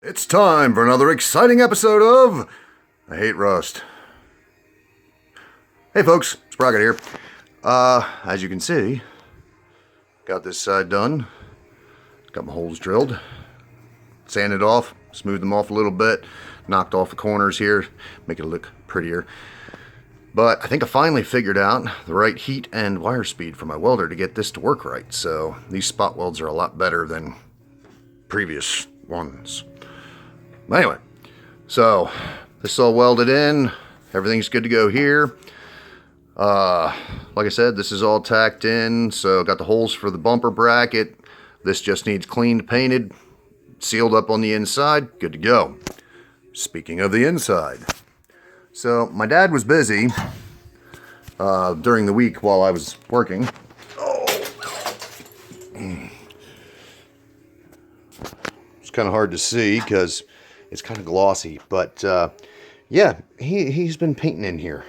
It's time for another exciting episode of I Hate Rust. Hey folks, Sprocket here. As you can see, got this side done. Got my holes drilled, sanded off, smoothed them off a little bit, knocked off the corners here, make it look prettier. But I think I finally figured out the right heat and wire speed for my welder to get this to work right. So these spot welds are a lot better than previous ones. Anyway, so this is all welded in. Everything's good to go here. Like I said, this is all tacked in. So got the holes for the bumper bracket. This just needs cleaned, painted, sealed up on the inside. Good to go. Speaking of the inside. So my dad was busy during the week while I was working. It's kind of hard to see because it's kind of glossy, but yeah, he's been painting in here,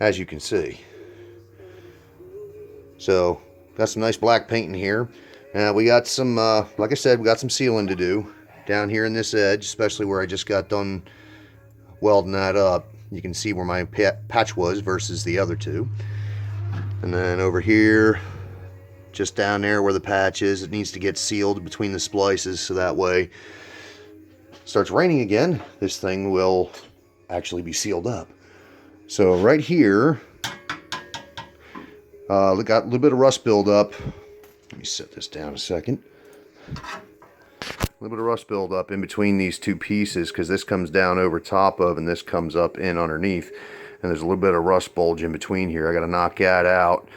as you can see. So got some nice black paint in here. We got some, like I said, we got some sealing to do down here in this edge, especially where I just got done welding that up. You can see where my patch was versus the other two. And then over here, just down there where the patch is, it needs to get sealed between the splices, so that way starts raining again, this thing will actually be sealed up. So right here, got a little bit of rust buildup. Let me set this down a second. A little bit of rust buildup in between these two pieces because this comes down over top of and this comes up in underneath. And there's a little bit of rust bulge in between here. I got to knock that out.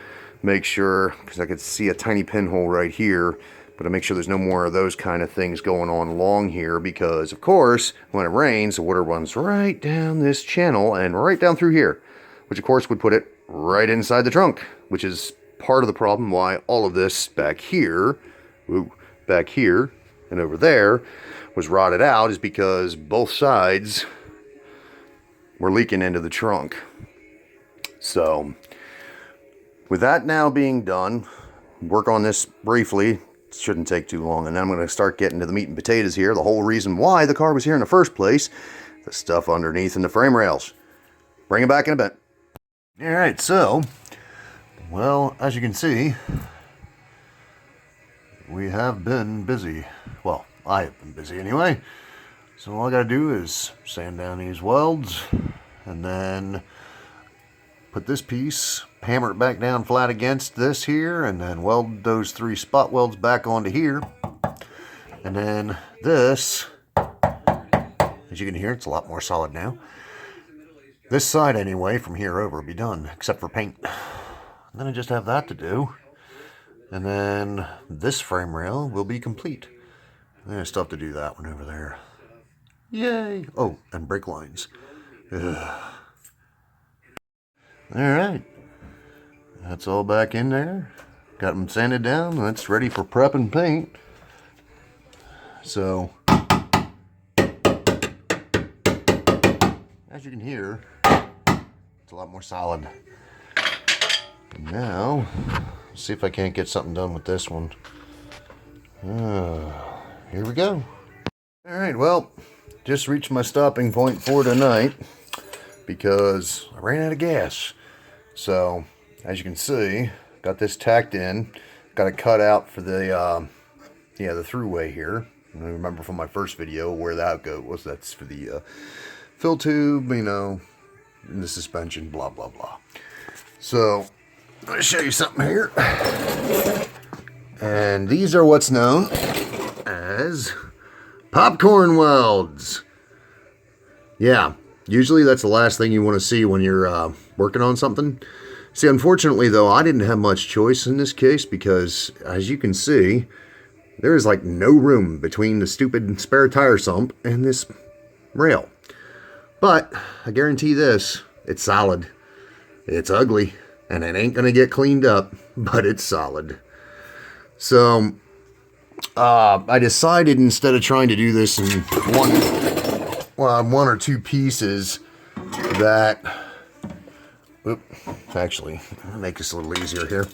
Make sure, because I could see a tiny pinhole right here, but I make sure there's no more of those kind of things going on along here because, of course, when it rains, the water runs right down this channel and right down through here, which, of course, would put it right inside the trunk, which is part of the problem why all of this back here, and over there was rotted out, is because both sides were leaking into the trunk. So with that now being done, work on this briefly. It shouldn't take too long, and then I'm going to start getting to the meat and potatoes here. The whole reason why the car was here in the first place, the stuff underneath and the frame rails. Bring it back in a bit. Alright, so, well, as you can see, we have been busy. Well, I have been busy anyway. So all I gotta do is sand down these welds and then put this piece, hammer it back down flat against this here, and then weld those 3 spot welds back onto here. And then this, as you can hear, it's a lot more solid now. This side anyway, from here over, will be done, except for paint. And then I just have that to do. And then this frame rail will be complete. I still have to do that one over there. Yay! Oh, and brake lines. Alright. That's all back in there. Got them sanded down. That's ready for prep and paint. So, as you can hear, it's a lot more solid. And now, let's see if I can't get something done with this one. Here we go. Alright, well, just reached my stopping point for tonight because I ran out of gas. So, as you can see, got this tacked in. Got it cut out for the, the throughway here. I remember from my first video where that was. That's for the fill tube, you know, and the suspension, blah, blah, blah. So, I'm going to show you something here. And these are what's known as popcorn welds. Yeah, usually that's the last thing you want to see when you're working on something. See, unfortunately, though, I didn't have much choice in this case because, as you can see, there is like no room between the stupid spare tire sump and this rail. But I guarantee this, it's solid. It's ugly, and it ain't going to get cleaned up, but it's solid. So, I decided instead of trying to do this in one or two pieces that, actually, I'll make this a little easier here,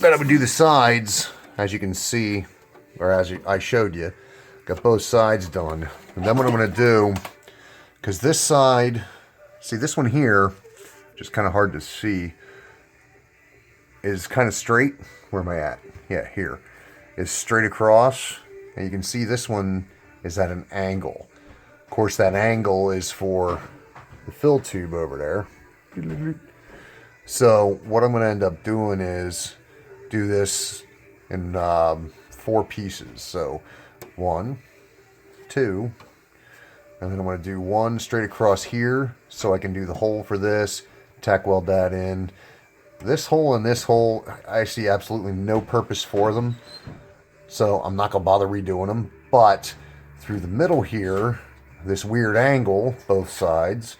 that I would do the sides, as you can see, or as I showed you, Got both sides done. And then what I'm going to do, because this side, see this one here, just kind of hard to see, is kind of straight. Where am I at? Yeah, here. Is straight across. And you can see this one is at an angle. Of course, that angle is for the fill tube over there. So what I'm going to end up doing is do this in 4 pieces. So 1, 2, and then I'm going to do 1 straight across here so I can do the hole for this, tack weld that in. This hole and this hole, I see absolutely no purpose for them, so I'm not going to bother redoing them. But through the middle here, this weird angle, both sides,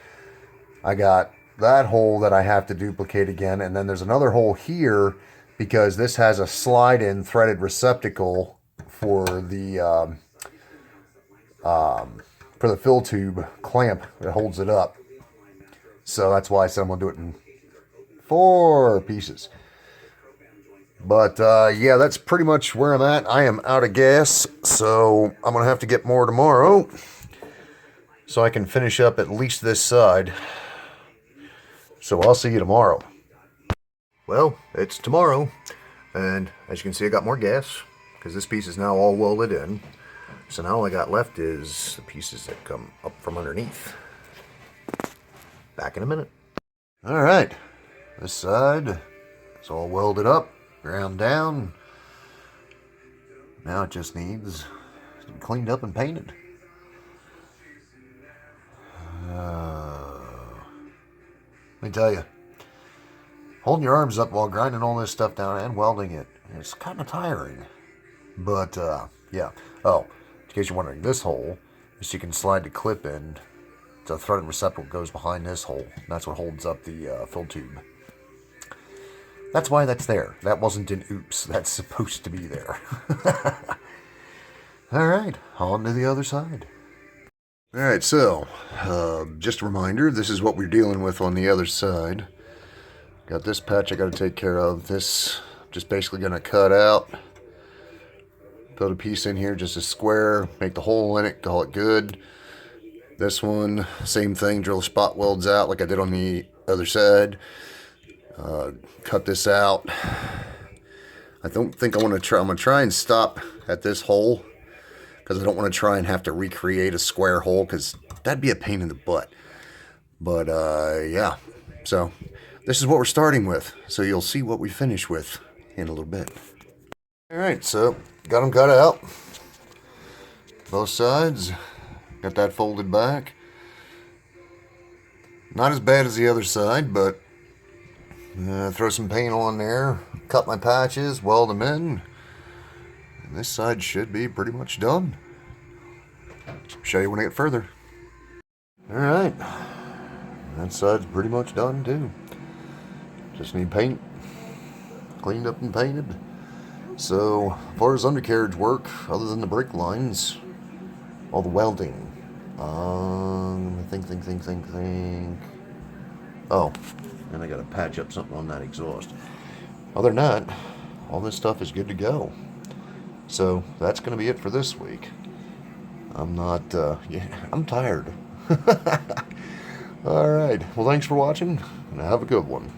I got that hole that I have to duplicate again, and then there's another hole here because this has a slide-in threaded receptacle for the fill tube clamp that holds it up. So that's why I said I'm going to do it in 4 pieces. But yeah, that's pretty much where I'm at. I am out of gas, so I'm going to have to get more tomorrow so I can finish up at least this side. So I'll see you tomorrow. Well, it's tomorrow, and as you can see, I got more gas because this piece is now all welded in. So now all I got left is the pieces that come up from underneath. Back in a minute. All right, this side is all welded up, ground down. Now it just needs to be cleaned up and painted. Let me tell you, holding your arms up while grinding all this stuff down and welding it, it's kind of tiring. But yeah. Oh, in case you're wondering, this hole is you can slide the clip in. The threaded receptacle goes behind this hole. That's what holds up the fill tube. That's why that's there. That wasn't an oops. That's supposed to be there. All right, on to the other side. All right, so just a reminder, this is what we're dealing with on the other side. Got this patch I got to take care of. This just basically going to cut out. Put a piece in here, just a square, make the hole in it, call it good. This one, same thing, drill spot welds out like I did on the other side. Cut this out. I don't think I want to try. I'm going to try and stop at this hole because I don't want to try and have to recreate a square hole because that'd be a pain in the butt. But yeah, so this is what we're starting with. So you'll see what we finish with in a little bit. All right, so got them cut out. Both sides. Got that folded back. Not as bad as the other side, but throw some paint on there. Cut my patches, weld them in. And this side should be pretty much done. Show you when I get further. Alright. That side's pretty much done too. Just need paint. Cleaned up and painted. So, as far as undercarriage work, other than the brake lines, all the welding. Think. Oh, and I gotta patch up something on that exhaust. Other than that, all this stuff is good to go. So that's gonna be it for this week. I'm not, yeah, I'm tired. All right. Well, thanks for watching, and have a good one.